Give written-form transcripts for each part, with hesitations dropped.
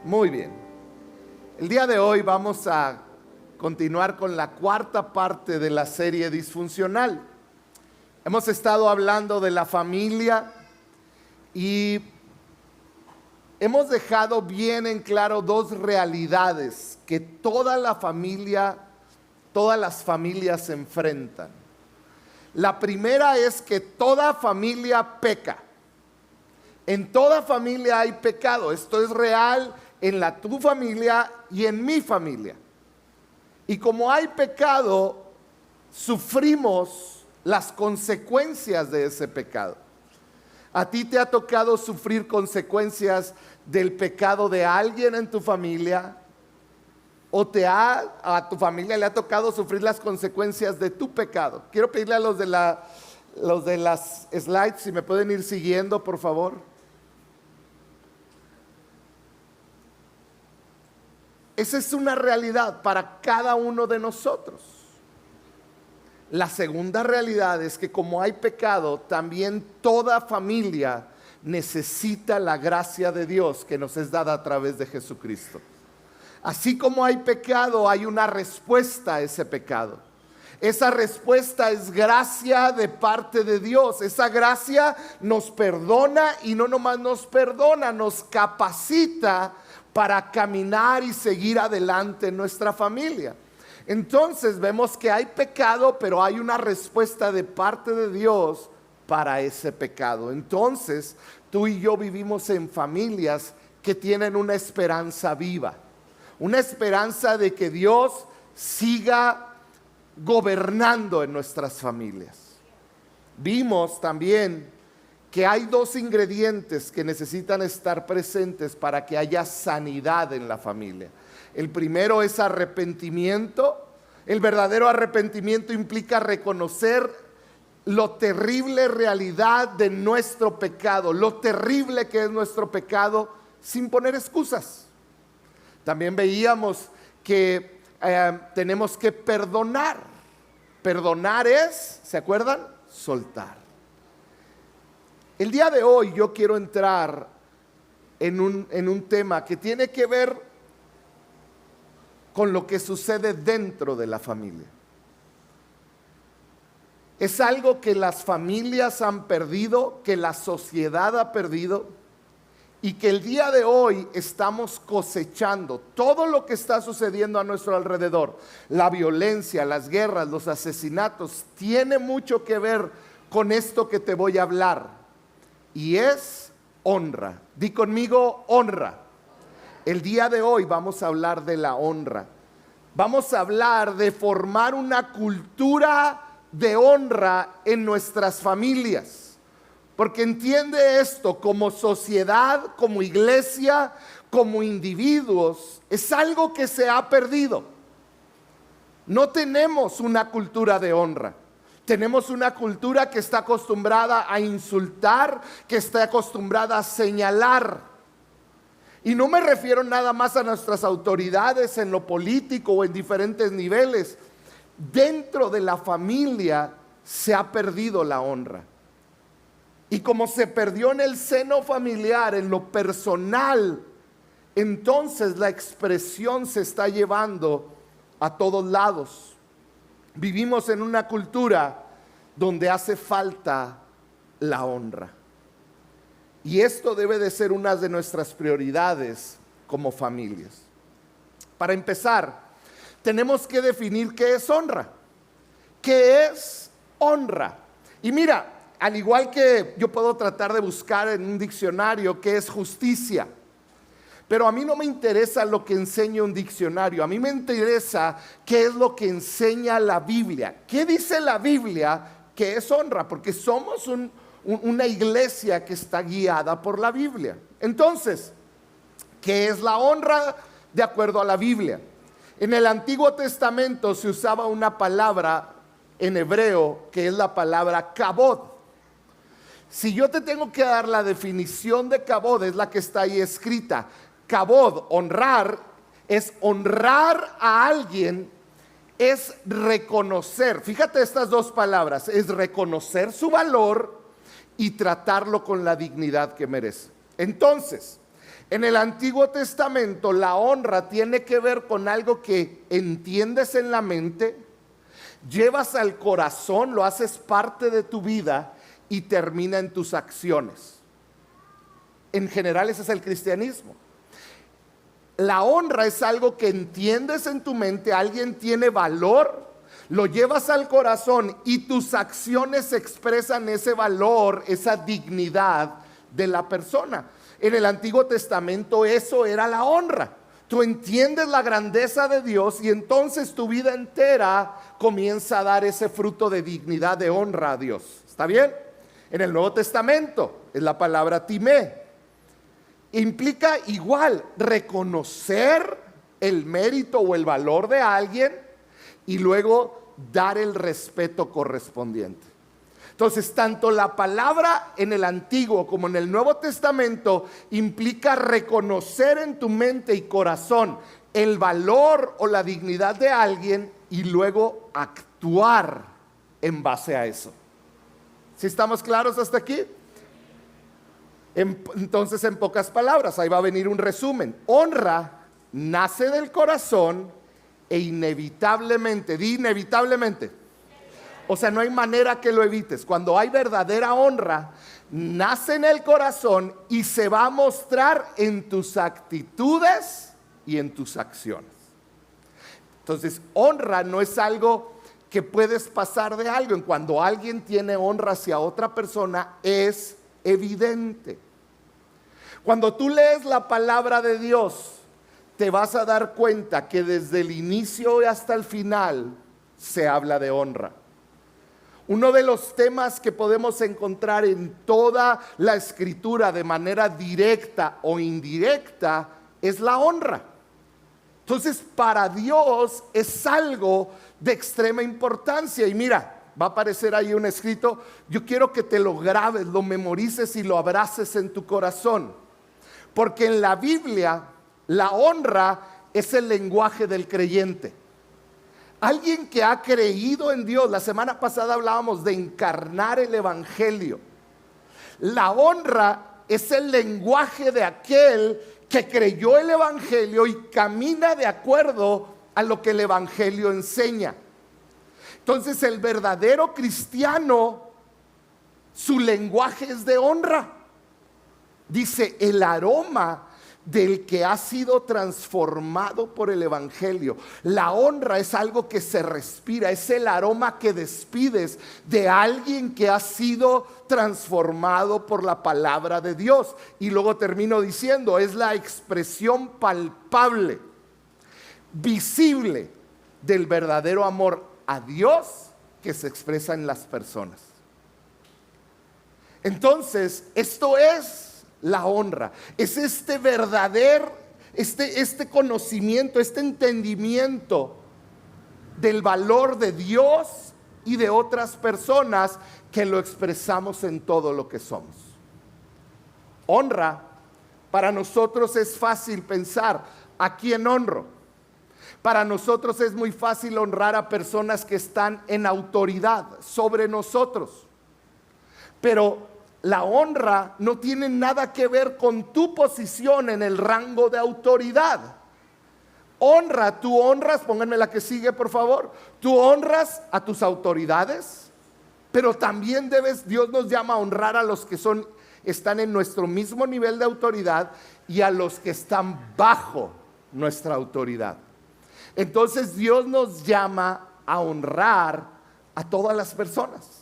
Muy bien. El día de hoy vamos a continuar con la cuarta parte de la serie disfuncional. Hemos estado hablando de la familia y hemos dejado bien en claro dos realidades que todas las familias se enfrentan. La primera es que toda familia peca. En toda familia hay pecado. Esto es real en tu familia y en mi familia. Y como hay pecado, sufrimos las consecuencias de ese pecado. ¿A ti te ha tocado sufrir consecuencias del pecado de alguien en tu familia? ¿O a tu familia le ha tocado sufrir las consecuencias de tu pecado? Quiero pedirle a los de las slides, si me pueden ir siguiendo, por favor. Esa es una realidad para cada uno de nosotros. La segunda realidad es que como hay pecado, también toda familia necesita la gracia de Dios que nos es dada a través de Jesucristo. Así como hay pecado, hay una respuesta a ese pecado. Esa respuesta es gracia de parte de Dios. Esa gracia nos perdona y no nomás nos perdona, nos capacita para caminar y seguir adelante en nuestra familia. Entonces vemos que hay pecado, pero hay una respuesta de parte de Dios para ese pecado. Entonces tú y yo vivimos en familias que tienen una esperanza viva. Una esperanza de que Dios siga gobernando en nuestras familias. Vimos también que hay dos ingredientes que necesitan estar presentes para que haya sanidad en la familia. El primero es arrepentimiento. El verdadero arrepentimiento implica reconocer lo terrible realidad de nuestro pecado, lo terrible que es nuestro pecado, sin poner excusas. También veíamos que tenemos que perdonar. Perdonar es, ¿se acuerdan? Soltar. El día de hoy yo quiero entrar en un tema que tiene que ver con lo que sucede dentro de la familia. Es algo que las familias han perdido, que la sociedad ha perdido y que el día de hoy estamos cosechando. Todo lo que está sucediendo a nuestro alrededor, la violencia, las guerras, los asesinatos, tiene mucho que ver con esto que te voy a hablar. Y es honra. Di conmigo, honra. El día de hoy vamos a hablar de la honra. Vamos a hablar de formar una cultura de honra en nuestras familias. Porque entiende esto, como sociedad, como iglesia, como individuos, es algo que se ha perdido. No tenemos una cultura de honra. Tenemos una cultura que está acostumbrada a insultar, que está acostumbrada a señalar. Y no me refiero nada más a nuestras autoridades en lo político o en diferentes niveles. Dentro de la familia se ha perdido la honra. Y como se perdió en el seno familiar, en lo personal, entonces la expresión se está llevando a todos lados. Vivimos en una cultura donde hace falta la honra. Y esto debe de ser una de nuestras prioridades como familias. Para empezar, tenemos que definir qué es honra. ¿Qué es honra? Y mira, al igual que yo puedo tratar de buscar en un diccionario qué es justicia, pero a mí no me interesa lo que enseña un diccionario. A mí me interesa qué es lo que enseña la Biblia. ¿Qué dice la Biblia que es honra? Porque somos una iglesia que está guiada por la Biblia. Entonces, ¿qué es la honra de acuerdo a la Biblia? En el Antiguo Testamento se usaba una palabra en hebreo que es la palabra kabod. Si yo te tengo que dar la definición de kabod, es la que está ahí escrita. Kabod, honrar, es honrar a alguien, es reconocer. Fíjate estas dos palabras, es reconocer su valor y tratarlo con la dignidad que merece. Entonces, En el Antiguo Testamento la honra tiene que ver con algo que entiendes en la mente, llevas al corazón, lo haces parte de tu vida y termina en tus acciones. En general ese es el cristianismo. La honra es algo que entiendes en tu mente, alguien tiene valor, lo llevas al corazón y tus acciones expresan ese valor, esa dignidad de la persona. En el Antiguo Testamento eso era la honra. Tú entiendes la grandeza de Dios y entonces tu vida entera comienza a dar ese fruto de dignidad, de honra a Dios. ¿Está bien? En el Nuevo Testamento es la palabra timé. Implica igual reconocer el mérito o el valor de alguien y luego dar el respeto correspondiente. Entonces, tanto la palabra en el Antiguo como en el Nuevo Testamento implica reconocer en tu mente y corazón el valor o la dignidad de alguien y luego actuar en base a eso. ¿Sí estamos claros hasta aquí? Entonces, en pocas palabras, ahí va a venir un resumen. Honra nace del corazón e inevitablemente, di inevitablemente. O sea, no hay manera que lo evites. Cuando hay verdadera honra, nace en el corazón y se va a mostrar en tus actitudes y en tus acciones. Entonces, honra no es algo que puedes pasar de alguien. Cuando alguien tiene honra hacia otra persona, es evidente. Cuando tú lees la palabra de Dios, te vas a dar cuenta que desde el inicio y hasta el final se habla de honra. Uno de los temas que podemos encontrar en toda la escritura de manera directa o indirecta es la honra. Entonces, para Dios es algo de extrema importancia. Y mira, va a aparecer ahí un escrito. Yo quiero que te lo grabes, lo memorices y lo abraces en tu corazón. Porque en la Biblia, la honra es el lenguaje del creyente. Alguien que ha creído en Dios. La semana pasada hablábamos de encarnar el evangelio. La honra es el lenguaje de aquel que creyó el evangelio y camina de acuerdo a lo que el evangelio enseña. Entonces, el verdadero cristiano, su lenguaje es de honra. Dice, el aroma del que ha sido transformado por el evangelio. La honra es algo que se respira, es el aroma que despides de alguien que ha sido transformado por la palabra de Dios. Y luego termino diciendo, es la expresión palpable, visible del verdadero amor a Dios que se expresa en las personas. Entonces, esto es la honra, es este verdadero, este conocimiento, este entendimiento del valor de Dios y de otras personas que lo expresamos en todo lo que somos. Honra, para nosotros es fácil pensar, ¿a quién honro? Para nosotros es muy fácil honrar a personas que están en autoridad sobre nosotros. Pero la honra no tiene nada que ver con tu posición en el rango de autoridad. Honra, tú honras, pónganme la que sigue por favor. Tú honras a tus autoridades, pero también Dios nos llama a honrar a los que están en nuestro mismo nivel de autoridad y a los que están bajo nuestra autoridad. Entonces Dios nos llama a honrar a todas las personas.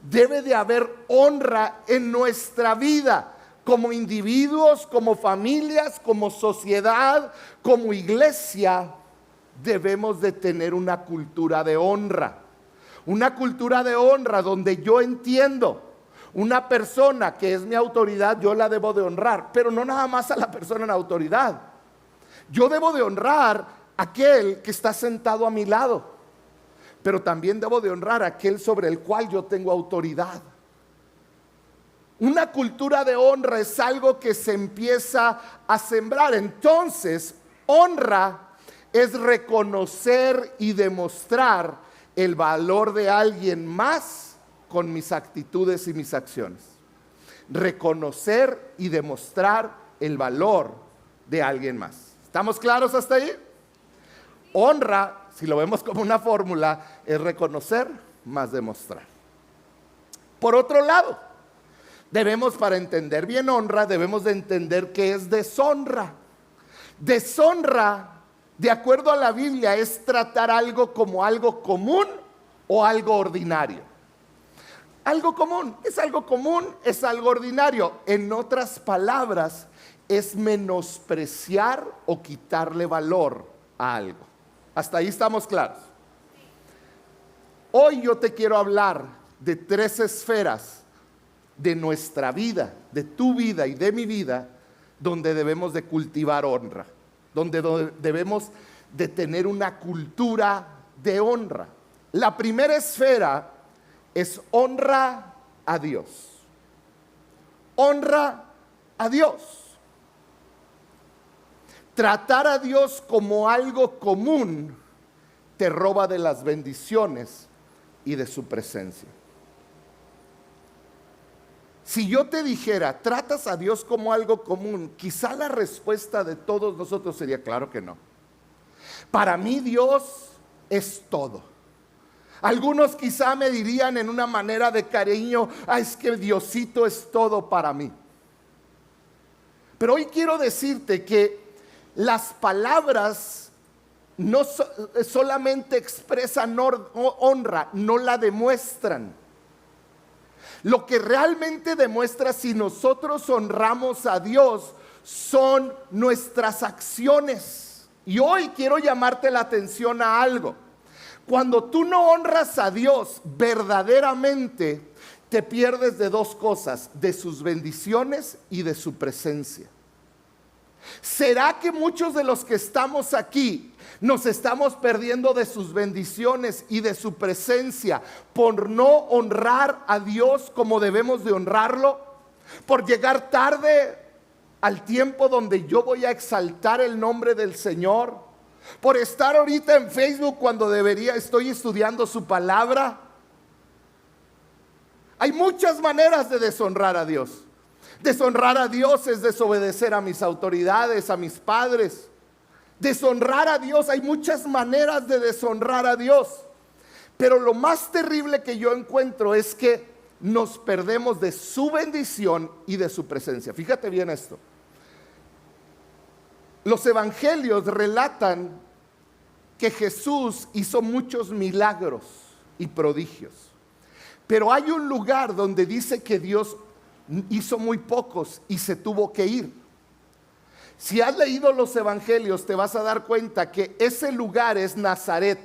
Debe de haber honra en nuestra vida, como individuos, como familias, como sociedad, como iglesia. Debemos de tener una cultura de honra. Una cultura de honra donde yo entiendo, una persona que es mi autoridad, yo la debo de honrar, pero no nada más a la persona en autoridad. Yo debo de honrar a aquel que está sentado a mi lado, pero también debo de honrar a aquel sobre el cual yo tengo autoridad. Una cultura de honra es algo que se empieza a sembrar. Entonces, honra es reconocer y demostrar el valor de alguien más con mis actitudes y mis acciones. Reconocer y demostrar el valor de alguien más. ¿Estamos claros hasta ahí? Honra, si lo vemos como una fórmula, es reconocer más demostrar. Por otro lado, debemos, para entender bien honra, debemos de entender qué es deshonra. Deshonra, de acuerdo a la Biblia, es tratar algo como algo común o algo ordinario. Algo común, es algo ordinario. En otras palabras, es menospreciar o quitarle valor a algo. Hasta ahí estamos claros. Hoy yo te quiero hablar de 3 esferas de nuestra vida, de tu vida y de mi vida, donde debemos de cultivar honra, donde debemos de tener una cultura de honra. La primera esfera es honra a Dios. Honra a Dios. Tratar a Dios como algo común te roba de las bendiciones y de su presencia. Si yo te dijera, ¿tratas a Dios como algo común? Quizá la respuesta de todos nosotros sería, claro que no. Para mí Dios es todo. Algunos quizá me dirían en una manera de cariño, es que Diosito es todo para mí. Pero hoy quiero decirte que las palabras no solamente expresan honra, no la demuestran. Lo que realmente demuestra si nosotros honramos a Dios son nuestras acciones. Y hoy quiero llamarte la atención a algo. Cuando tú no honras a Dios verdaderamente, te pierdes de 2 cosas, de sus bendiciones y de su presencia. ¿Será que muchos de los que estamos aquí nos estamos perdiendo de sus bendiciones y de su presencia por no honrar a Dios como debemos de honrarlo? Por llegar tarde al tiempo donde yo voy a exaltar el nombre del Señor, por estar ahorita en Facebook cuando estoy estudiando su palabra. Hay muchas maneras de deshonrar a Dios. Deshonrar a Dios es desobedecer a mis autoridades, a mis padres. Deshonrar a Dios, hay muchas maneras de deshonrar a Dios. Pero lo más terrible que yo encuentro es que nos perdemos de su bendición y de su presencia. Fíjate bien esto. Los evangelios relatan que Jesús hizo muchos milagros y prodigios. Pero hay un lugar donde dice que Dios hizo muy pocos y se tuvo que ir. Si has leído los evangelios, te vas a dar cuenta que ese lugar es Nazaret,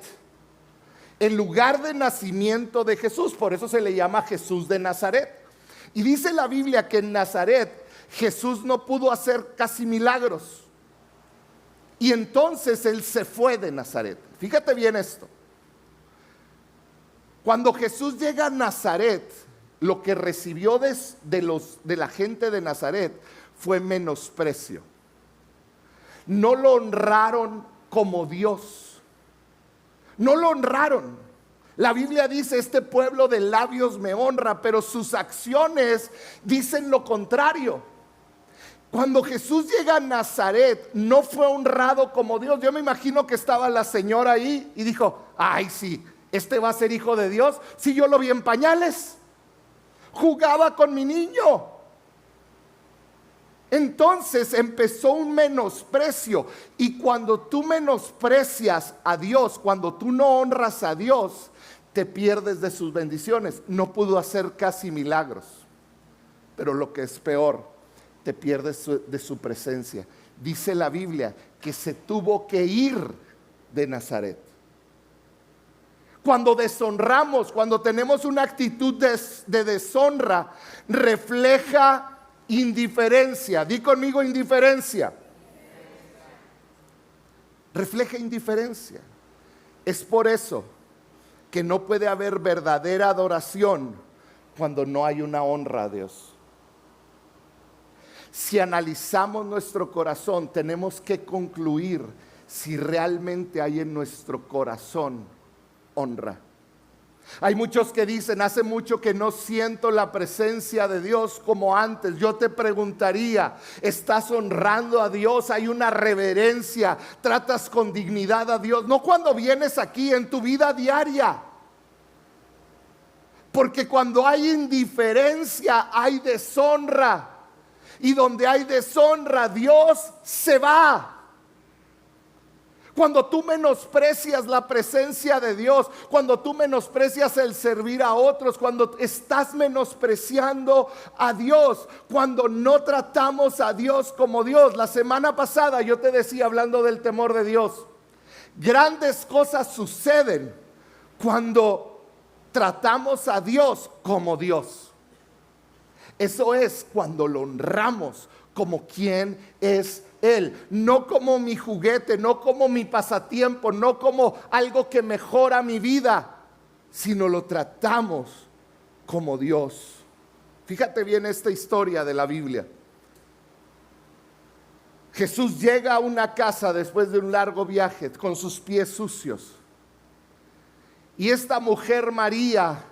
el lugar de nacimiento de Jesús. Por eso se le llama Jesús de Nazaret. Y dice la Biblia que en Nazaret Jesús no pudo hacer casi milagros. Y entonces él se fue de Nazaret. Fíjate bien esto. Cuando Jesús llega a Nazaret, lo que recibió de la gente de Nazaret fue menosprecio. No lo honraron como Dios. No lo honraron. La Biblia dice, este pueblo de labios me honra, pero sus acciones dicen lo contrario. Cuando Jesús llega a Nazaret, no fue honrado como Dios. Yo me imagino que estaba la señora ahí y dijo, ay sí, este va a ser hijo de Dios. Si yo lo vi en pañales, jugaba con mi niño. Entonces empezó un menosprecio. Y cuando tú menosprecias a Dios, cuando tú no honras a Dios, te pierdes de sus bendiciones. No pudo hacer casi milagros, pero lo que es peor, te pierdes de su presencia. Dice la Biblia que se tuvo que ir de Nazaret. Cuando deshonramos, cuando tenemos una actitud de deshonra, refleja indiferencia. Di conmigo indiferencia. Refleja indiferencia. Es por eso que no puede haber verdadera adoración cuando no hay una honra a Dios. Si analizamos nuestro corazón, tenemos que concluir si realmente hay en nuestro corazón honra. Hay muchos que dicen, hace mucho que no siento la presencia de Dios como antes. Yo te preguntaría, ¿estás honrando a Dios? Hay una reverencia, tratas con dignidad a Dios. No cuando vienes aquí, en tu vida diaria. Porque cuando hay indiferencia, hay deshonra. Y donde hay deshonra, Dios se va. Cuando tú menosprecias la presencia de Dios, cuando tú menosprecias el servir a otros, cuando estás menospreciando a Dios, cuando no tratamos a Dios como Dios. La semana pasada yo te decía, hablando del temor de Dios, grandes cosas suceden cuando tratamos a Dios como Dios. Eso es cuando lo honramos como quien es Él, no como mi juguete, no como mi pasatiempo, no como algo que mejora mi vida, sino lo tratamos como Dios. Fíjate bien esta historia de la Biblia. Jesús llega a una casa después de un largo viaje con sus pies sucios. Y esta mujer María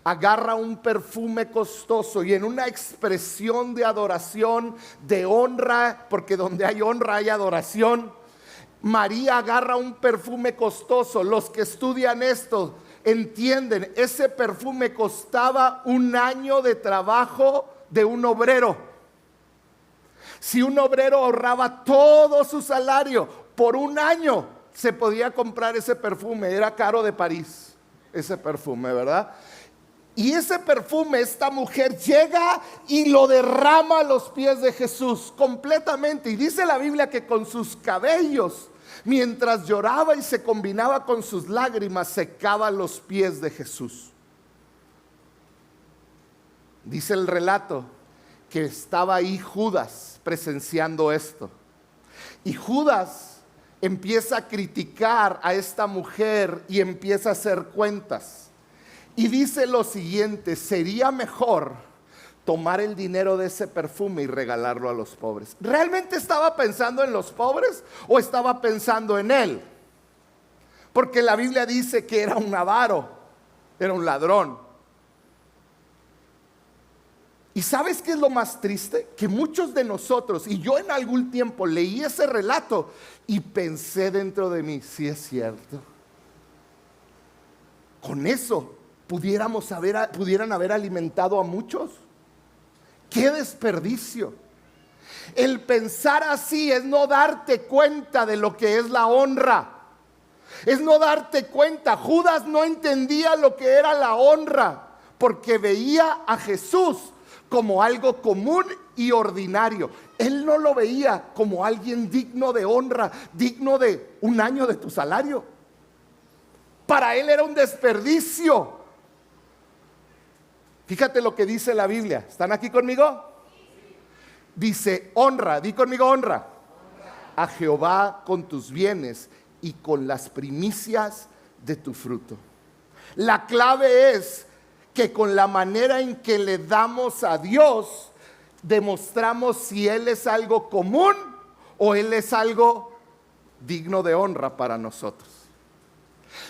agarra un perfume costoso y en una expresión de adoración, de honra, porque donde hay honra hay adoración, María agarra un perfume costoso. Los que estudian esto entienden, ese perfume costaba un año de trabajo de un obrero. Si un obrero ahorraba todo su salario por un año, se podía comprar ese perfume. Era caro de París ese perfume, ¿verdad? Y ese perfume, esta mujer llega y lo derrama a los pies de Jesús completamente. Y dice la Biblia que con sus cabellos, mientras lloraba y se combinaba con sus lágrimas, secaba los pies de Jesús. Dice el relato que estaba ahí Judas presenciando esto. Y Judas empieza a criticar a esta mujer y empieza a hacer cuentas. Y dice lo siguiente: sería mejor tomar el dinero de ese perfume y regalarlo a los pobres. ¿Realmente estaba pensando en los pobres o estaba pensando en él? Porque la Biblia dice que era un avaro, era un ladrón. ¿Y sabes qué es lo más triste? Que muchos de nosotros, y yo en algún tiempo leí ese relato y pensé dentro de mí, sí es cierto. Con eso pudieran haber alimentado a muchos. ¡Qué desperdicio! El pensar así es no darte cuenta de lo que es la honra. Es no darte cuenta. Judas no entendía lo que era la honra, porque veía a Jesús como algo común y ordinario. Él no lo veía como alguien digno de honra, digno de un año de tu salario. Para él era un desperdicio. Fíjate lo que dice la Biblia. ¿Están aquí conmigo? Dice, honra, di conmigo, honra a Jehová con tus bienes y con las primicias de tu fruto. La clave es que con la manera en que le damos a Dios, demostramos si Él es algo común o Él es algo digno de honra para nosotros.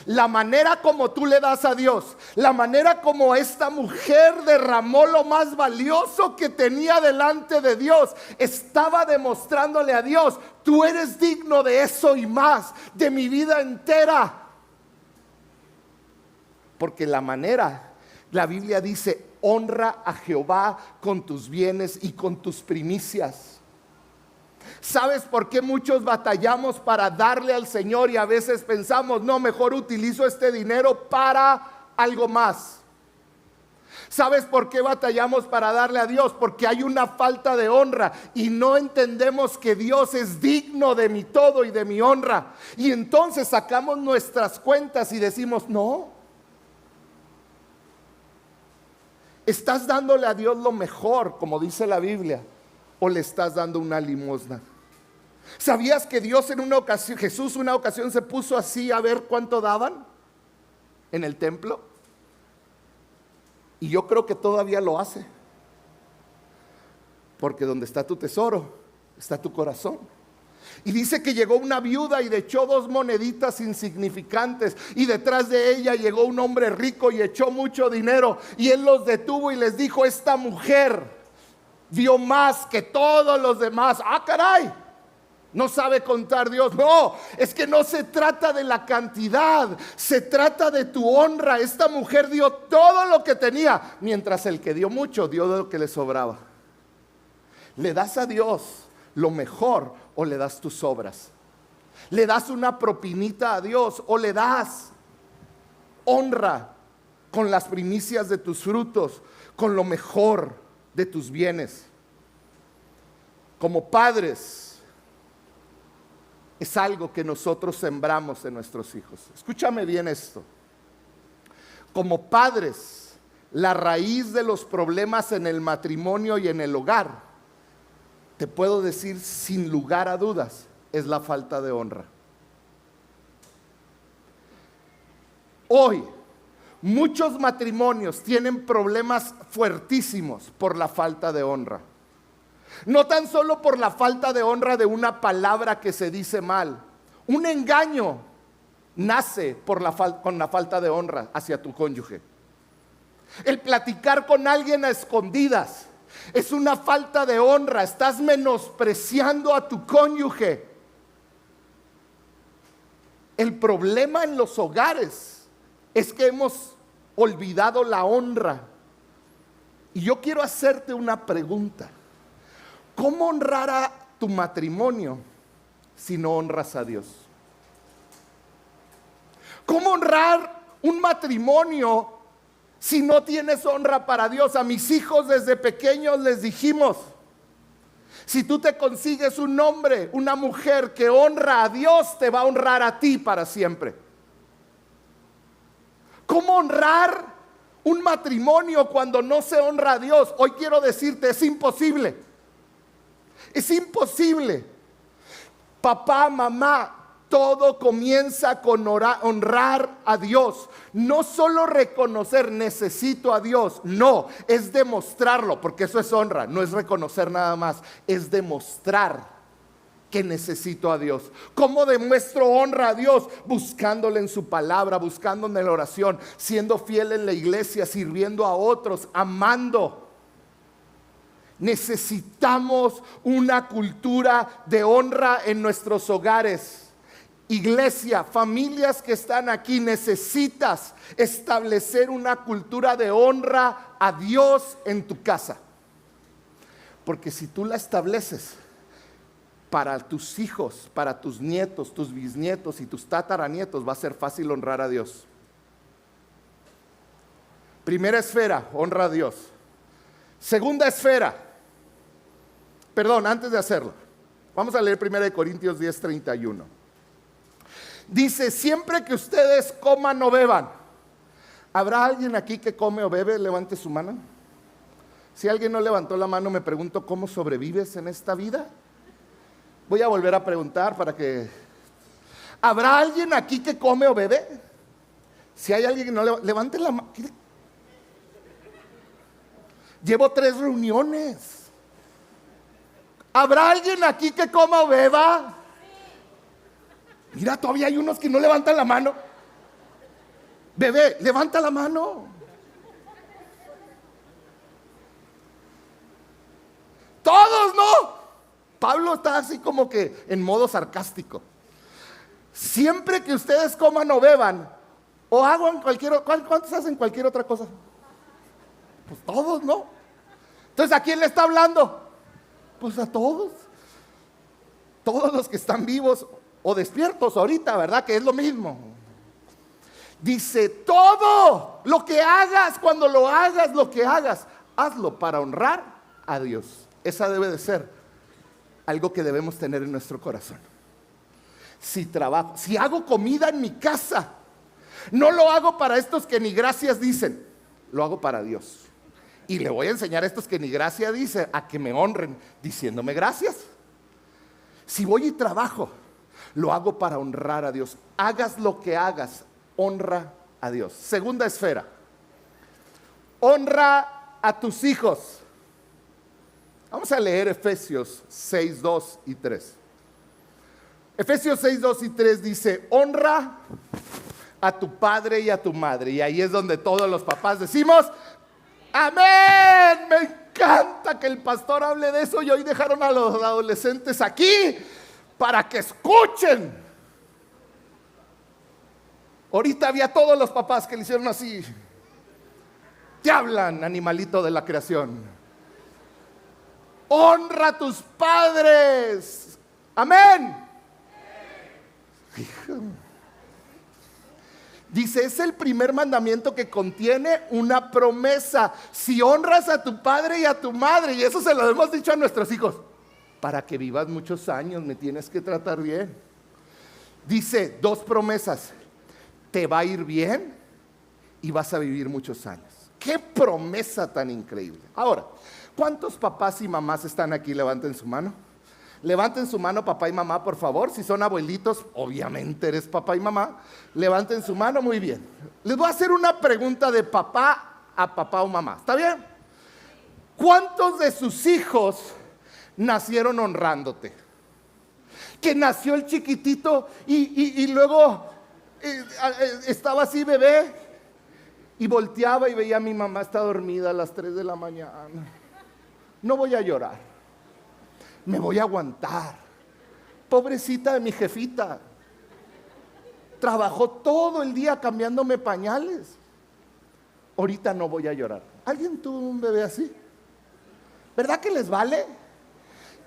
La manera como tú le das a Dios, la manera como esta mujer derramó lo más valioso que tenía delante de Dios, estaba demostrándole a Dios: tú eres digno de eso y más, de mi vida entera. Porque la manera, la Biblia dice, honra a Jehová con tus bienes y con tus primicias. ¿Sabes por qué muchos batallamos para darle al Señor y a veces pensamos, no, mejor utilizo este dinero para algo más? ¿Sabes por qué batallamos para darle a Dios? Porque hay una falta de honra y no entendemos que Dios es digno de mi todo y de mi honra. Y entonces sacamos nuestras cuentas y decimos, no, ¿estás dándole a Dios lo mejor, como dice la Biblia, o le estás dando una limosna? ¿Sabías que Dios en una ocasión, Jesús una ocasión se puso así a ver cuánto daban en el templo? Y yo creo que todavía lo hace. Porque donde está tu tesoro, está tu corazón. Y dice que llegó una viuda y echó 2 moneditas insignificantes, y detrás de ella llegó un hombre rico y echó mucho dinero, y él los detuvo y les dijo: esta mujer dio más que todos los demás. ¡Ah, caray! No sabe contar Dios. No, es que no se trata de la cantidad, se trata de tu honra. Esta mujer dio todo lo que tenía, mientras el que dio mucho dio lo que le sobraba. ¿Le das a Dios lo mejor o le das tus obras? ¿Le das una propinita a Dios o le das honra con las primicias de tus frutos, con lo mejor de tus bienes? Como padres, es algo que nosotros sembramos en nuestros hijos. Escúchame bien esto. Como padres, la raíz de los problemas en el matrimonio y en el hogar, te puedo decir sin lugar a dudas, es la falta de honra. Hoy, muchos matrimonios tienen problemas fuertísimos por la falta de honra. No tan solo por la falta de honra de una palabra que se dice mal. Un engaño nace con la falta de honra hacia tu cónyuge. El platicar con alguien a escondidas es una falta de honra. Estás menospreciando a tu cónyuge. El problema en los hogares es que hemos olvidado la honra. Y yo quiero hacerte una pregunta. ¿Cómo honrar a tu matrimonio si no honras a Dios? ¿Cómo honrar un matrimonio si no tienes honra para Dios? A mis hijos desde pequeños les dijimos: si tú te consigues un hombre, una mujer que honra a Dios, te va a honrar a ti para siempre. ¿Cómo honrar un matrimonio cuando no se honra a Dios? Hoy quiero decirte, es imposible. Es imposible. Papá, mamá, todo comienza con honrar a Dios. No solo reconocer necesito a Dios, no, es demostrarlo, porque eso es honra, no es reconocer nada más, es demostrar que necesito a Dios. ¿Cómo demuestro honra a Dios? Buscándole en su palabra, buscándole en la oración, siendo fiel en la iglesia, sirviendo a otros, amando. Necesitamos una cultura de honra en nuestros hogares. Iglesia, familias que están aquí, necesitas establecer una cultura de honra a Dios en tu casa. Porque si tú la estableces, para tus hijos, para tus nietos, tus bisnietos y tus tataranietos va a ser fácil honrar a Dios. Primera esfera, honra a Dios. Segunda esfera, antes de hacerlo, vamos a leer 1 Corintios 10:31. Dice: siempre que ustedes coman o beban. ¿Habrá alguien aquí que come o bebe? Levante su mano. Si alguien no levantó la mano, me pregunto: ¿cómo sobrevives en esta vida? Voy a volver a preguntar para que... ¿Habrá alguien aquí que come o bebe? Si hay alguien que no levante la mano. Llevo 3 reuniones. ¿Habrá alguien aquí que coma o beba? Mira, todavía hay unos que no levantan la mano. Bebé, levanta la mano. Todos no. Pablo está así como que en modo sarcástico. Siempre que ustedes coman o beban, o hagan ¿cuántos hacen cualquier otra cosa? Pues todos, ¿no? Entonces, ¿a quién le está hablando? Pues a todos. Todos los que están vivos o despiertos ahorita, ¿verdad? Que es lo mismo. Dice: todo lo que hagas, cuando lo hagas, lo que hagas, hazlo para honrar a Dios. Esa debe de ser algo que debemos tener en nuestro corazón. Si trabajo, si hago comida en mi casa, no lo hago para estos que ni gracias dicen, lo hago para Dios. Y le voy a enseñar a estos que ni gracias dicen a que me honren diciéndome gracias. Si voy y trabajo, lo hago para honrar a Dios. Hagas lo que hagas, honra a Dios. Segunda esfera, honra a tus hijos. Vamos a leer Efesios 6, 2 y 3. Efesios 6, 2 y 3 dice, honra a tu padre y a tu madre. Y ahí es donde todos los papás decimos, amén. Me encanta que el pastor hable de eso y hoy dejaron a los adolescentes aquí para que escuchen. Ahorita había todos los papás que le hicieron así. Te hablan, animalito de la creación. Honra a tus padres. Amén. Dice, es el primer mandamiento que contiene una promesa. Si honras a tu padre y a tu madre, y eso se lo hemos dicho a nuestros hijos, para que vivas muchos años me tienes que tratar bien. Dice, dos promesas, te va a ir bien y vas a vivir muchos años. ¡Qué promesa tan increíble! Ahora, ¿cuántos papás y mamás están aquí? Levanten su mano. Levanten su mano papá y mamá, por favor. Si son abuelitos, obviamente eres papá y mamá. Levanten su mano, muy bien. Les voy a hacer una pregunta de papá a papá o mamá. ¿Está bien? ¿Cuántos de sus hijos nacieron honrándote? Que nació el chiquitito y luego estaba así bebé y volteaba y veía a mi mamá está dormida a las 3 de la mañana. No voy a llorar. Me voy a aguantar. Pobrecita de mi jefita. Trabajó todo el día cambiándome pañales. Ahorita no voy a llorar. ¿Alguien tuvo un bebé así? ¿Verdad que les vale?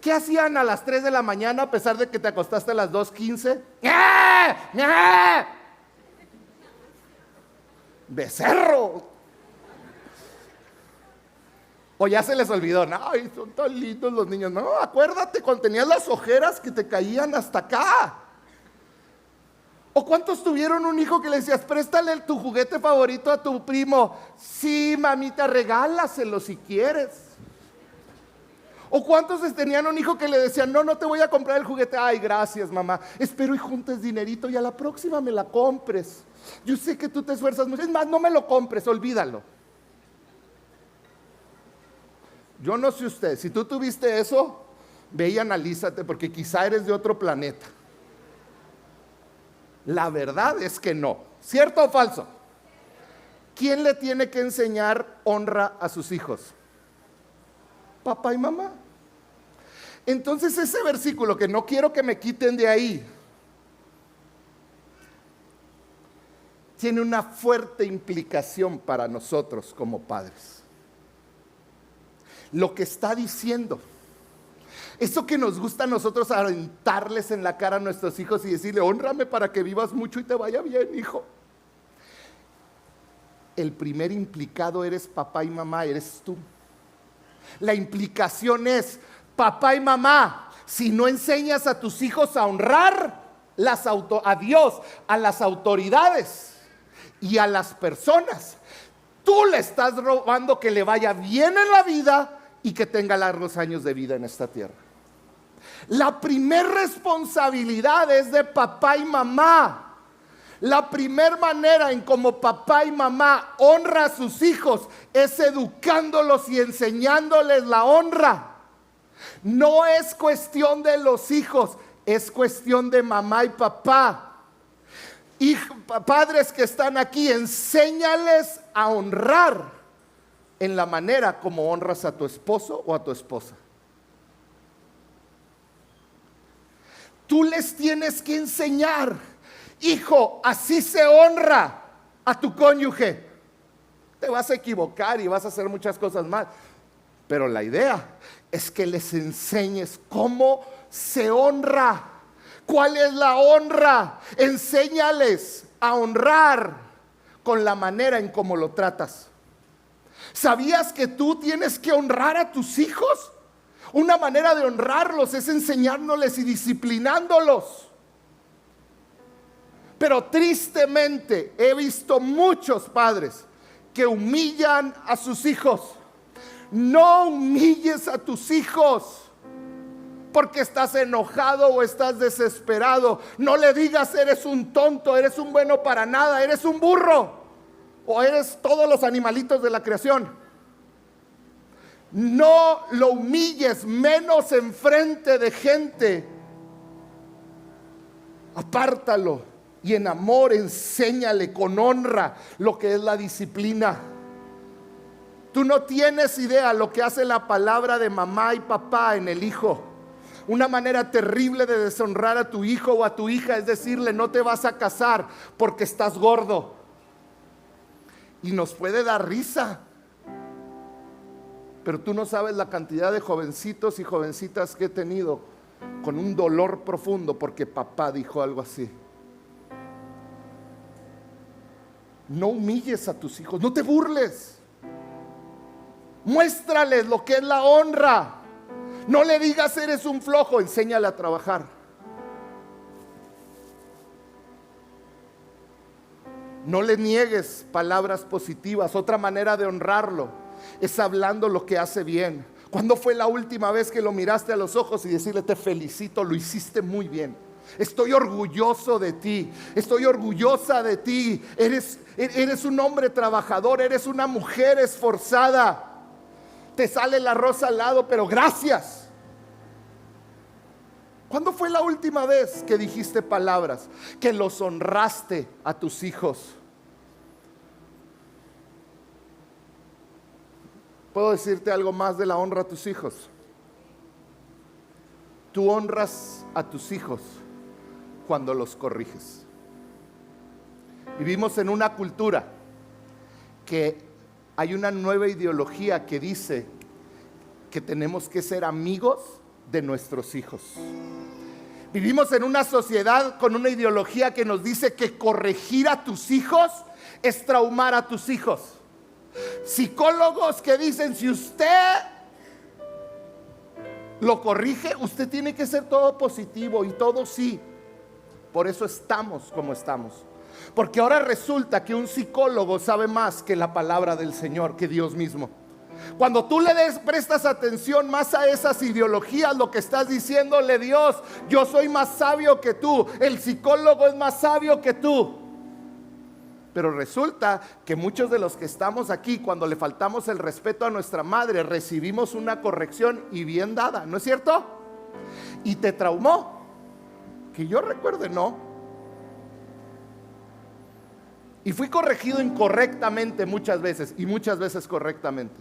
¿Qué hacían a las 3 de la mañana a pesar de que te acostaste a las 2:15? ¡Becerro! O ya se les olvidó, no, ay, son tan lindos los niños. No, acuérdate cuando tenías las ojeras que te caían hasta acá. ¿O cuántos tuvieron un hijo que le decías, préstale tu juguete favorito a tu primo? Sí, mamita, regálaselo si quieres. ¿O cuántos tenían un hijo que le decían, no te voy a comprar el juguete? Ay, gracias, mamá, espero y juntes dinerito y a la próxima me la compres. Yo sé que tú te esfuerzas mucho, es más, no me lo compres, olvídalo. Yo no sé usted, si tú tuviste eso, ve y analízate porque quizá eres de otro planeta. La verdad es que no. ¿Cierto o falso? ¿Quién le tiene que enseñar honra a sus hijos? Papá y mamá. Entonces ese versículo que no quiero que me quiten de ahí, tiene una fuerte implicación para nosotros como padres. Lo que está diciendo, eso que nos gusta a nosotros aventarles en la cara a nuestros hijos y decirle, hónrame para que vivas mucho y te vaya bien, hijo. El primer implicado eres papá y mamá, eres tú. La implicación es, papá y mamá, si no enseñas a tus hijos a honrar a Dios, a las autoridades y a las personas, tú le estás robando que le vaya bien en la vida y que tenga largos años de vida en esta tierra. La primer responsabilidad es de papá y mamá. La primer manera en como papá y mamá honra a sus hijos es educándolos y enseñándoles la honra. No es cuestión de los hijos, es cuestión de mamá y papá. Y padres que están aquí, enséñales a honrar en la manera como honras a tu esposo o a tu esposa. Tú les tienes que enseñar, hijo, así se honra a tu cónyuge. Te vas a equivocar y vas a hacer muchas cosas mal, pero la idea es que les enseñes cómo se honra. ¿Cuál es la honra? Enséñales a honrar con la manera en cómo lo tratas. ¿Sabías que tú tienes que honrar a tus hijos? Una manera de honrarlos es enseñándoles y disciplinándolos. Pero tristemente he visto muchos padres que humillan a sus hijos. No humilles a tus hijos porque estás enojado o estás desesperado. No le digas eres un tonto, eres un bueno para nada, eres un burro o eres todos los animalitos de la creación. No lo humilles, menos enfrente de gente Apártalo y en amor enséñale con honra lo que es la disciplina. Tú no tienes idea lo que hace la palabra de mamá y papá en el hijo. Una manera terrible de deshonrar a tu hijo o a tu hija es decirle: no te vas a casar porque estás gordo. Y nos puede dar risa, pero tú no sabes la cantidad de jovencitos y jovencitas que he tenido con un dolor profundo porque papá dijo algo así. No humilles a tus hijos, no te burles. Muéstrales lo que es la honra. No le digas eres un flojo, enséñale a trabajar. No le niegues palabras positivas. Otra manera de honrarlo es hablando lo que hace bien. ¿Cuándo fue la última vez que lo miraste a los ojos y decirle: te felicito, lo hiciste muy bien? Estoy orgulloso de ti, estoy orgullosa de ti. Eres un hombre trabajador, eres una mujer esforzada. Te sale el arroz al lado, pero gracias. ¿Cuándo fue la última vez que dijiste palabras, que los honraste a tus hijos? ¿Puedo decirte algo más de la honra a tus hijos? Tú honras a tus hijos cuando los corriges. Vivimos en una cultura que hay una nueva ideología que dice que tenemos que ser amigos de nuestros hijos. Vivimos en una sociedad con una ideología que nos dice que corregir a tus hijos es traumar a tus hijos. Psicólogos que dicen: si usted lo corrige, usted tiene que ser todo positivo y todo sí. Por eso estamos como estamos. Porque ahora resulta que un psicólogo sabe más que la palabra del Señor, que Dios mismo. Cuando tú prestas atención más a esas ideologías, lo que estás diciéndole: Dios, yo soy más sabio que tú, el psicólogo es más sabio que tú. Pero resulta que muchos de los que estamos aquí, cuando le faltamos el respeto a nuestra madre, recibimos una corrección y bien dada, ¿no es cierto? Y te traumó. Que yo recuerde, no. Y fui corregido incorrectamente muchas veces, y muchas veces correctamente.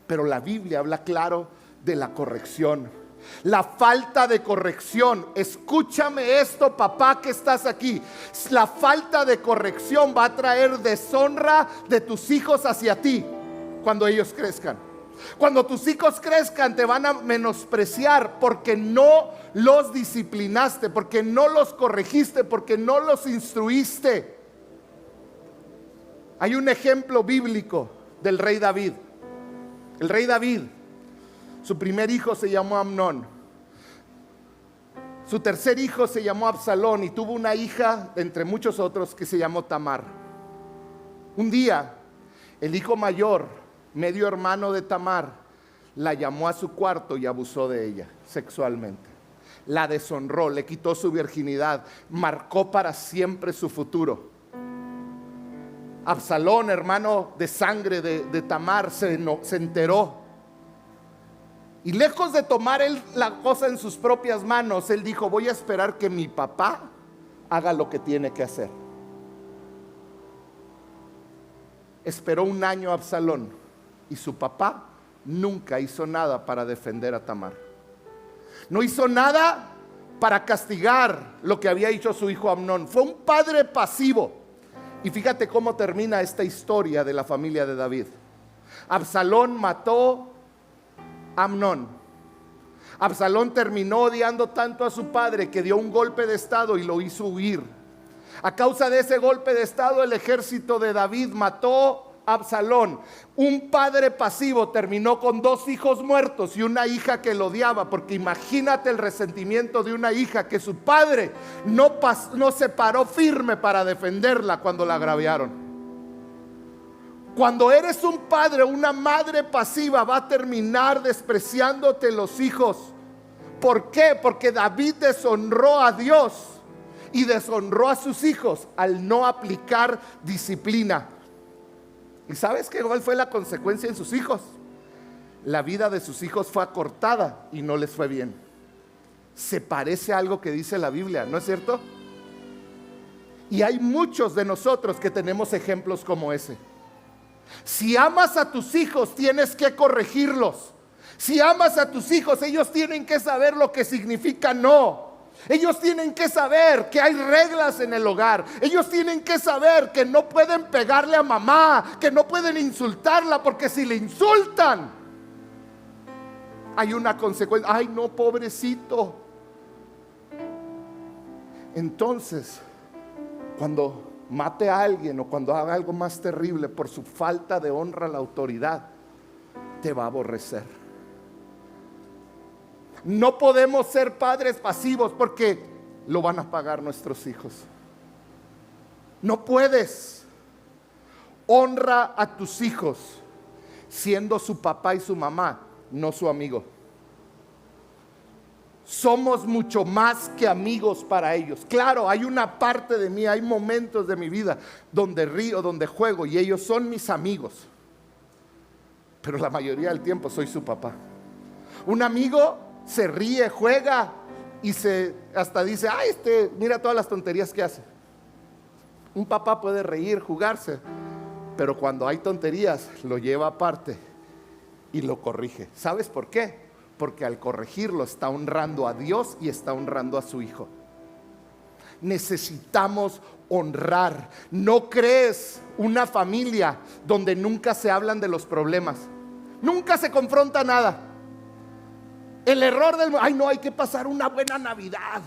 Pero la Biblia habla claro de la corrección. La falta de corrección, escúchame esto, papá que estás aquí. La falta de corrección va a traer deshonra de tus hijos hacia ti cuando ellos crezcan. Cuando tus hijos crezcan, te van a menospreciar porque no los disciplinaste, porque no los corregiste, porque no los instruiste. Hay un ejemplo bíblico del rey David. El rey David, su primer hijo se llamó Amnón. Su tercer hijo se llamó Absalón y tuvo una hija, entre muchos otros, que se llamó Tamar. Un día, el hijo mayor, medio hermano de Tamar, la llamó a su cuarto y abusó de ella sexualmente. La deshonró, le quitó su virginidad, marcó para siempre su futuro. Absalón, hermano de sangre de Tamar, se enteró. Y lejos de tomar él la cosa en sus propias manos, él dijo: voy a esperar que mi papá haga lo que tiene que hacer. Esperó un año Absalón y su papá nunca hizo nada para defender a Tamar. No hizo nada para castigar lo que había hecho su hijo Amnón. Fue un padre pasivo. Y fíjate cómo termina esta historia de la familia de David. Absalón mató a Amnón. Absalón terminó odiando tanto a su padre que dio un golpe de estado y lo hizo huir. A causa de ese golpe de estado, el ejército de David mató a Absalón. Un padre pasivo terminó con 2 hijos muertos y una hija que lo odiaba, porque imagínate el resentimiento de una hija que su padre no se paró firme para defenderla cuando la agraviaron. Cuando eres un padre o una madre pasiva, va a terminar despreciándote los hijos. ¿Por qué? Porque David deshonró a Dios y deshonró a sus hijos al no aplicar disciplina. ¿Y sabes cuál fue la consecuencia en sus hijos? La vida de sus hijos fue acortada y no les fue bien. se parece a algo que dice la Biblia, ¿no es cierto? Y hay muchos de nosotros que tenemos ejemplos como ese. Si amas a tus hijos, tienes que corregirlos. Si amas a tus hijos, ellos tienen que saber lo que significa no. Ellos tienen que saber que hay reglas en el hogar. Ellos tienen que saber que no pueden pegarle a mamá, que no pueden insultarla, porque si le insultan, hay una consecuencia. Ay, no, pobrecito. Entonces, cuando mate a alguien o cuando haga algo más terrible por su falta de honra a la autoridad, te va a aborrecer. No podemos ser padres pasivos porque lo van a pagar nuestros hijos. No puedes. Honra a tus hijos siendo su papá y su mamá, no su amigo. Somos mucho más que amigos para ellos. Claro, hay una parte de mí, hay momentos de mi vida donde río, donde juego, y ellos son mis amigos. Pero la mayoría del tiempo soy su papá. Un amigo se ríe, juega y hasta dice, ay, mira todas las tonterías que hace. Un papá puede reír, jugarse, pero cuando hay tonterías lo lleva aparte y lo corrige. ¿Sabes por qué? Porque al corregirlo está honrando a Dios y está honrando a su hijo. Necesitamos honrar. ¿No crees una familia donde nunca se hablan de los problemas? Nunca se confronta nada. El error ay, no, hay que pasar una buena Navidad.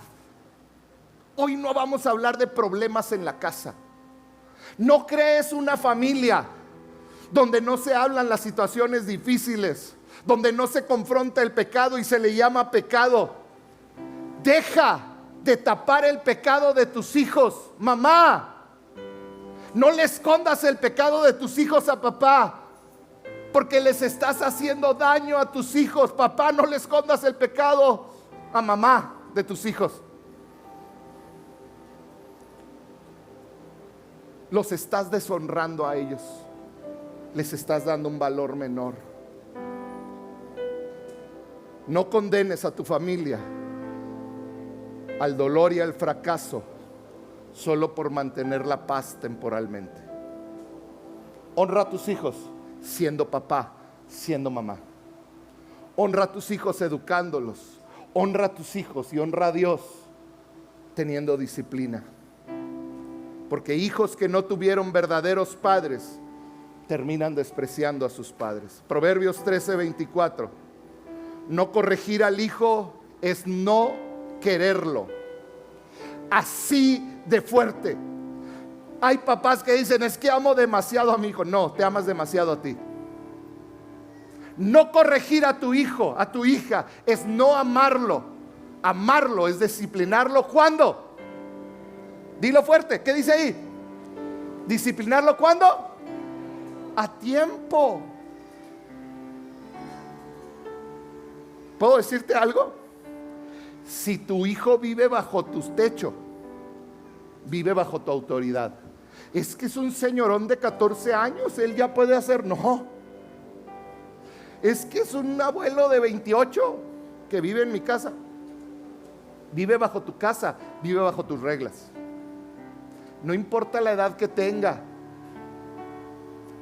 Hoy no vamos a hablar de problemas en la casa. ¿No crees una familia donde no se hablan las situaciones difíciles, donde no se confronta el pecado y se le llama pecado? Deja de tapar el pecado de tus hijos, mamá. No le escondas el pecado de tus hijos a papá, porque les estás haciendo daño a tus hijos. Papá, no le escondas el pecado a mamá de tus hijos. Los estás deshonrando a ellos. Les estás dando un valor menor. No condenes a tu familia al dolor y al fracaso solo por mantener la paz temporalmente. Honra a tus hijos siendo papá, siendo mamá. Honra a tus hijos educándolos. Honra a tus hijos y honra a Dios teniendo disciplina. Porque hijos que no tuvieron verdaderos padres terminan despreciando a sus padres. Proverbios 13:24. No corregir al hijo es no quererlo. Así de fuerte. Hay papás que dicen, es que amo demasiado a mi hijo. No, te amas demasiado a ti. No corregir a tu hijo, a tu hija, es no amarlo. Amarlo es disciplinarlo. ¿Cuándo? Dilo fuerte, ¿qué dice ahí? ¿Disciplinarlo cuándo? A tiempo. ¿Puedo decirte algo? Si tu hijo vive bajo tu techo, vive bajo tu autoridad. Es que es un señorón de 14 años, él ya puede hacer. No. Es que es un abuelo de 28 que vive en mi casa. Vive bajo tu casa, vive bajo tus reglas. No importa la edad que tenga.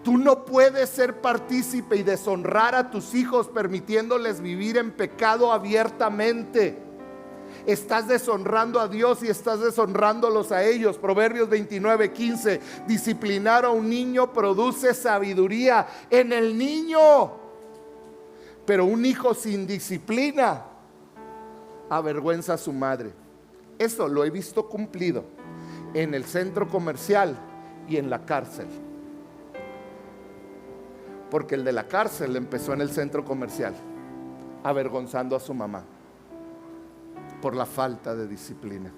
Tú no puedes ser partícipe y deshonrar a tus hijos permitiéndoles vivir en pecado abiertamente. Estás deshonrando a Dios y estás deshonrándolos a ellos. Proverbios 29:15. Disciplinar a un niño produce sabiduría en el niño, pero un hijo sin disciplina avergüenza a su madre. Eso lo he visto cumplido en el centro comercial y en la cárcel. Porque el de la cárcel empezó en el centro comercial, avergonzando a su mamá por la falta de disciplina.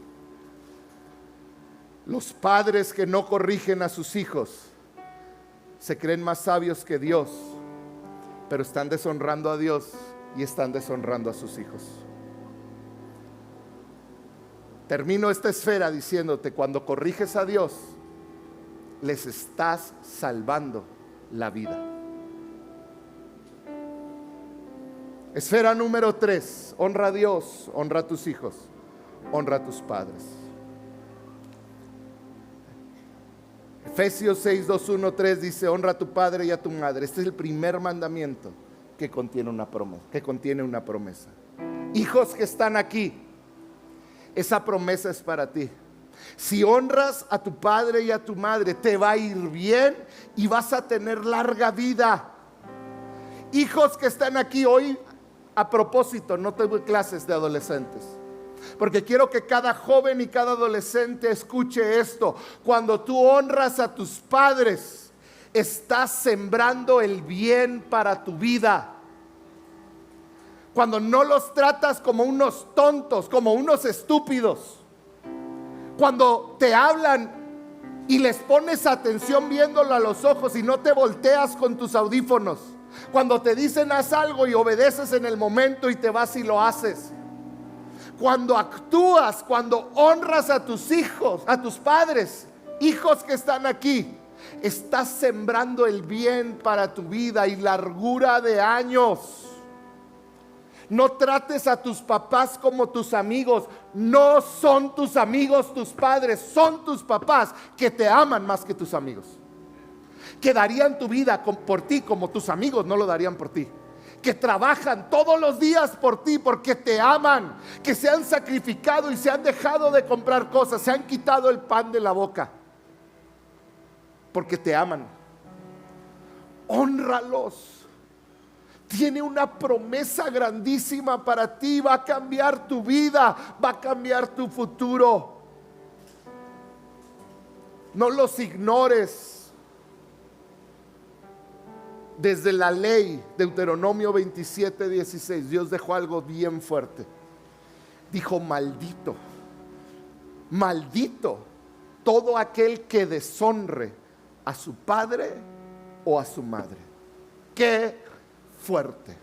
Los padres que no corrigen a sus hijos se creen más sabios que Dios, pero están deshonrando a Dios y están deshonrando a sus hijos. Termino esta esfera diciéndote, cuando corriges a Dios, les estás salvando la vida. Esfera número 3, honra a Dios, honra a tus hijos, honra a tus padres. Efesios 6, 2, 1, 3 dice: honra a tu padre y a tu madre. Este es el primer mandamiento que contiene una promesa. Hijos que están aquí, esa promesa es para ti. Si honras a tu padre y a tu madre, te va a ir bien y vas a tener larga vida. Hijos que están aquí hoy, a propósito, no tengo clases de adolescentes, porque quiero que cada joven y cada adolescente escuche esto. Cuando tú honras a tus padres, estás sembrando el bien para tu vida. Cuando no los tratas como unos tontos, como unos estúpidos. Cuando te hablan y les pones atención viéndolo a los ojos y no te volteas con tus audífonos. Cuando te dicen haz algo y obedeces en el momento y te vas y lo haces. Cuando actúas, cuando honras a tus hijos, a tus padres, hijos que están aquí, estás sembrando el bien para tu vida y largura de años. No trates a tus papás como tus amigos. No son tus amigos tus padres, son tus papás que te aman más que tus amigos. Que darían tu vida por ti como tus amigos no lo darían por ti. Que trabajan todos los días por ti porque te aman. Que se han sacrificado y se han dejado de comprar cosas, se han quitado el pan de la boca porque te aman. Hónralos. Tiene una promesa grandísima para ti. Va a cambiar tu vida, va a cambiar tu futuro. No los ignores. Desde la ley, Deuteronomio 27, 16, Dios dejó algo bien fuerte. Dijo: maldito, maldito todo aquel que deshonre a su padre o a su madre. Qué fuerte.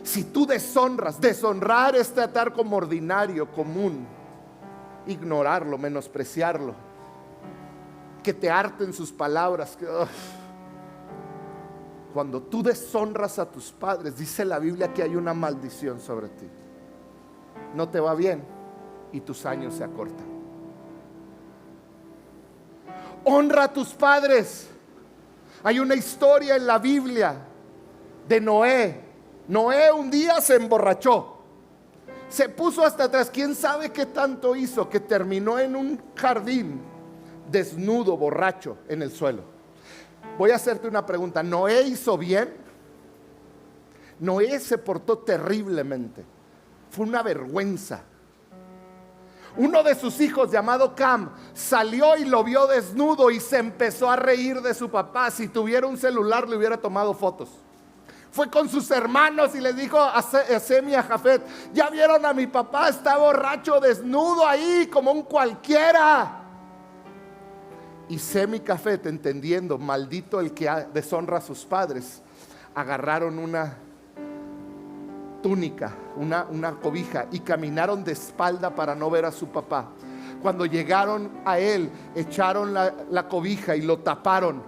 Si tú deshonras, deshonrar es tratar como ordinario, común, ignorarlo, menospreciarlo, que te harten sus palabras. Cuando tú deshonras a tus padres, dice la Biblia que hay una maldición sobre ti. No te va bien y tus años se acortan. Honra a tus padres. Hay una historia en la Biblia de Noé. Noé un día se emborrachó, se puso hasta atrás, quién sabe qué tanto hizo, que terminó en un jardín desnudo, borracho, en el suelo. Voy a hacerte una pregunta: ¿Noé hizo bien? Noé se portó terriblemente, fue una vergüenza. Uno de sus hijos, llamado Cam, salió y lo vio desnudo y se empezó a reír de su papá. Si tuviera un celular le hubiera tomado fotos. Fue con sus hermanos y les dijo a Sem y a Jafet: ya vieron a mi papá, está borracho, desnudo ahí como un cualquiera. Y Sem y Jafet, entendiendo, maldito el que deshonra a sus padres, agarraron una túnica, una cobija, y caminaron de espalda para no ver a su papá. Cuando llegaron a él, echaron la cobija y lo taparon.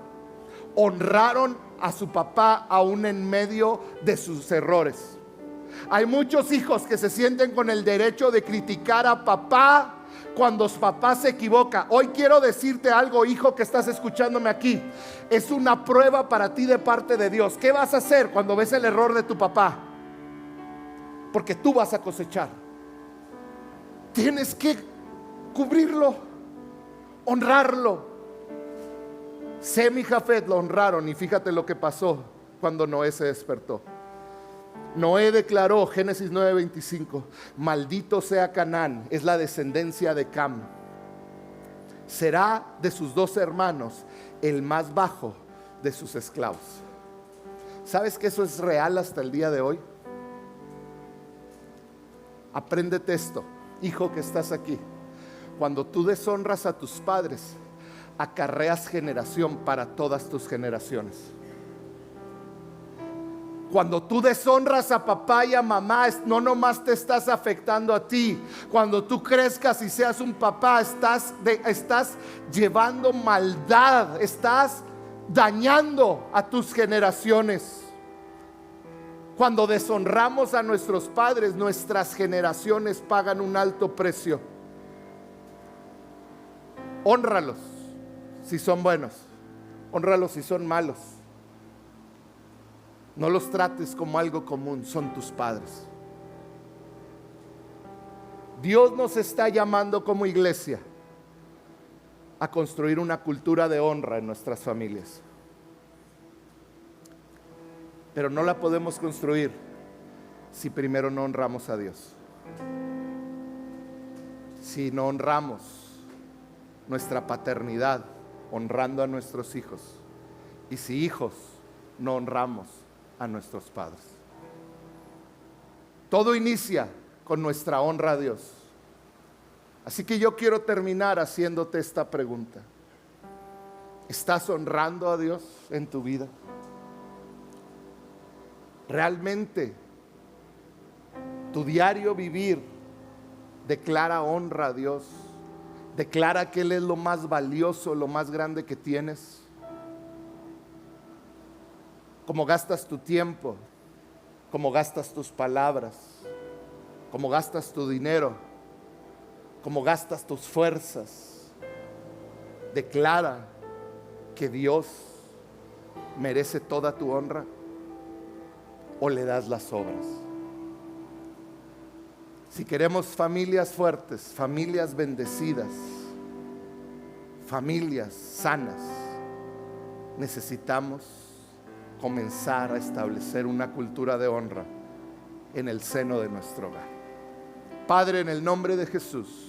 Honraron a su papá aún en medio de sus errores. Hay muchos hijos que se sienten con el derecho de criticar a papá cuando su papá se equivoca. Hoy quiero decirte algo, hijo que estás escuchándome aquí. Es una prueba para ti de parte de Dios. ¿Qué vas a hacer cuando ves el error de tu papá? Porque tú vas a cosechar. Tienes que cubrirlo, honrarlo. Sem y Jafet lo honraron, y fíjate lo que pasó cuando Noé se despertó. Noé declaró, Génesis 9:25: maldito sea Canaán, es la descendencia de Cam. Será de sus 2 hermanos el más bajo de sus esclavos. ¿Sabes que eso es real hasta el día de hoy? Apréndete esto, hijo que estás aquí. Cuando tú deshonras a tus padres, acarreas generación para todas tus generaciones. Cuando tú deshonras a papá y a mamá, no nomás te estás afectando a ti. Cuando tú crezcas y seas un papá, estás llevando maldad, estás dañando a tus generaciones. Cuando deshonramos a nuestros padres, nuestras generaciones pagan un alto precio. Hónralos si son buenos, hónralos si son malos. No los trates como algo común, son tus padres. Dios nos está llamando como iglesia a construir una cultura de honra en nuestras familias. Pero no la podemos construir si primero no honramos a Dios. Si no honramos nuestra paternidad, honrando a nuestros hijos. Y si hijos, no honramos a nuestros padres. Todo inicia con nuestra honra a Dios. Así que yo quiero terminar haciéndote esta pregunta. ¿Estás honrando a Dios en tu vida? ¿Realmente tu diario vivir declara honra a Dios? ¿Declara que Él es lo más valioso, lo más grande que tienes? ¿Cómo gastas tu tiempo? ¿Cómo gastas tus palabras? ¿Cómo gastas tu dinero? ¿Cómo gastas tus fuerzas? Declara que Dios merece toda tu honra, o le das las obras. Si queremos familias fuertes, familias bendecidas, familias sanas, necesitamos comenzar a establecer una cultura de honra en el seno de nuestro hogar. Padre, en el nombre de Jesús,